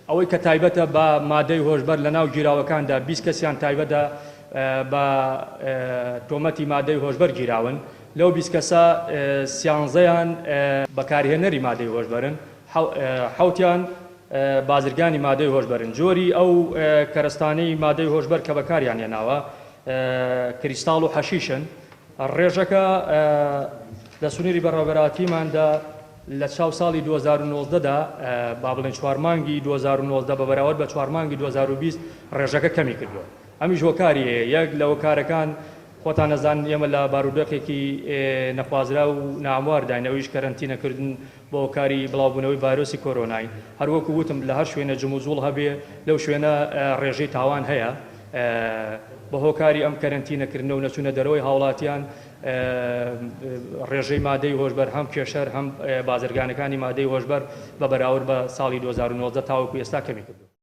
ئەوەی کە تایبەتە بە مادەی هۆشبەر لە ناو گیراوەکاندا 20 کەسیان تایبەتە بە تۆمەتی مادەی هۆشبەر گیراون لەو 20 کەسە 13یان بەکارهێنەری مادەی هۆشبەرن حوتیان بازرگانی مادەی هۆشبەرن جۆری ئەو کەرەستانەی مادەی هۆشبەر کە بەکاریان هێناوە کریستاڵ و حەشیشن ڕێژەکە لە سونووری بەڕێوەبەراتیماندا لە چاو ساڵی 2019دا با بڵێن 4 مانگی 2019 بە بەراورد بە 4 مانگی 2020 ڕێژەکە کەمی کردووە ئەمیش هۆکاری یەک لە هۆکارەکان خۆتان نەزان ئێمە لە بارودۆخێکی نەخوازرا و ناموار داینەوەیش کەرەنتینەکردن بۆ هۆکاری بڵاوبوونەوەی ڤایرۆسی کۆرۆنای هەروەکو وتم لە هەر شوێنە جموزوڵ هەبێ لەو شوێنە ڕێژەی تاوان هەیە بە هۆکاری ئەم کەرەنتینەکردنە و نەچوونە دەرەوەی هاوڵاتیان ڕێژەی مادەی هۆشبەر هەم کێشەر هەم بازرگانەکانی مادەی هۆشبەر بە بەراورد بە ساڵی 2019 تاوەکو ئێستا کەمی کردو.